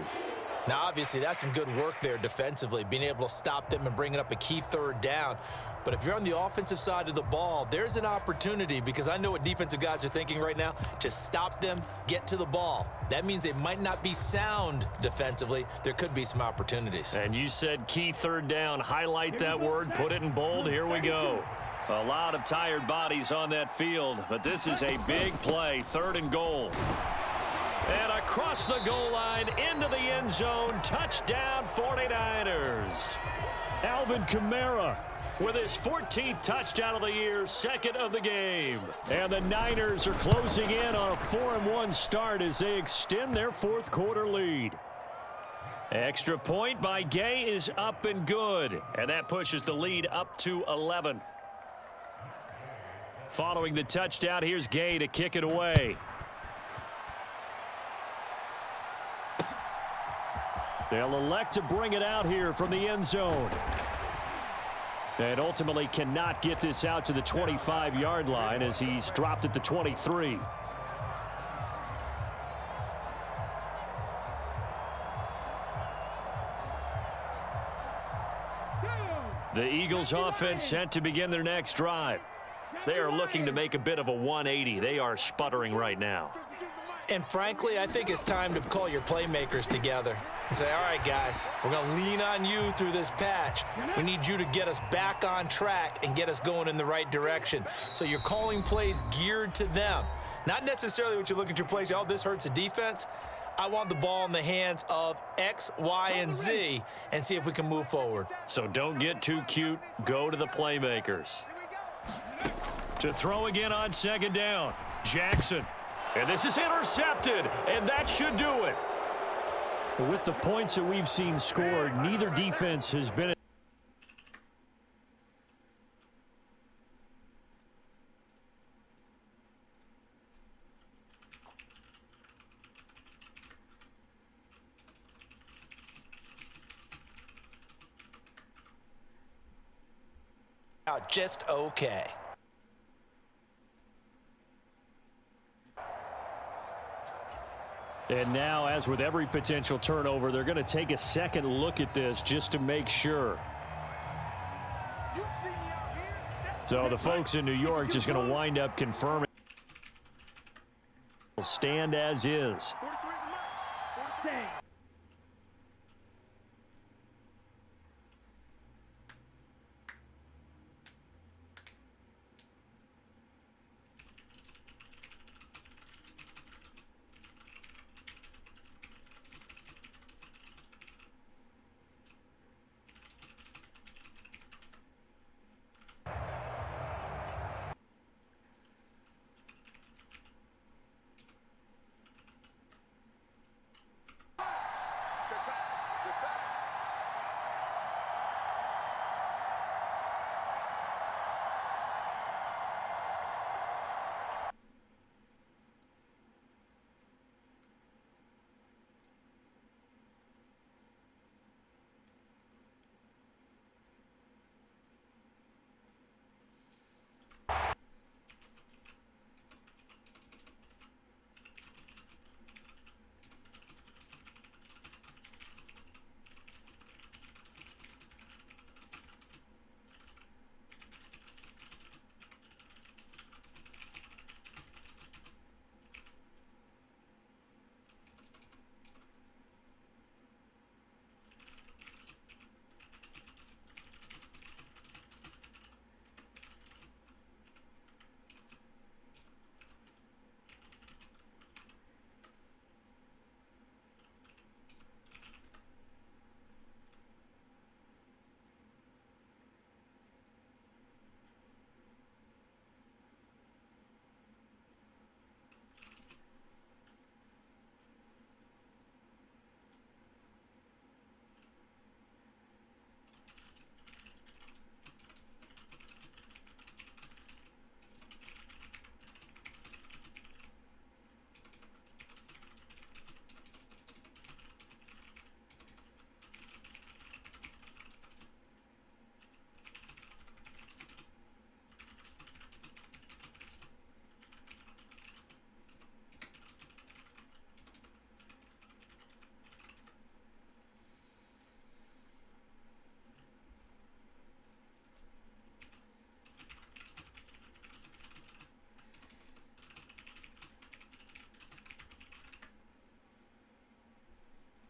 Now, obviously, that's some good work there defensively, being able to stop them and bringing up a key 3rd down. But if you're on the offensive side of the ball, there's an opportunity, because I know what defensive guys are thinking right now. Just stop them, get to the ball. That means they might not be sound defensively. There could be some opportunities. And you said key 3rd down. Highlight that word, put it in bold. Here we go. A lot of tired bodies on that field, but this is a big play. 3rd and goal. And across the goal line, into the end zone, touchdown 49ers. Alvin Kamara with his 14th touchdown of the year, 2nd of the game. And the Niners are closing in on a 4-1 start as they extend their 4th quarter lead. Extra point by Gay is up and good, and that pushes the lead up to 11. Following the touchdown, here's Gay to kick it away. They'll elect to bring it out here from the end zone. And ultimately cannot get this out to the 25-yard line as he's dropped at the 23. The Eagles offense set to begin their next drive. They are looking to make a bit of a 180. They are sputtering right now. And frankly, I think it's time to call your playmakers together and say, all right, guys, we're going to lean on you through this patch. We need you to get us back on track and get us going in the right direction. So you're calling plays geared to them. Not necessarily what you look at your plays, oh, this hurts the defense. I want the ball in the hands of X, Y, and Z and see if we can move forward. So don't get too cute. Go to the playmakers. To throw again on second down, Jackson. And this is intercepted, and that should do it. With the points that we've seen scored, neither defense has been out just okay. And now, as with every potential turnover, they're going to take a second look at this just to make sure. So the folks in New York just going to wind up confirming. Stand as is.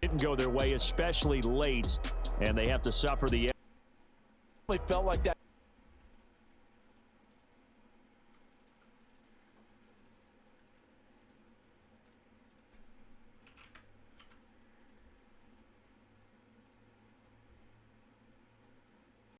Didn't go their way, especially late, and they have to suffer the. It felt like that.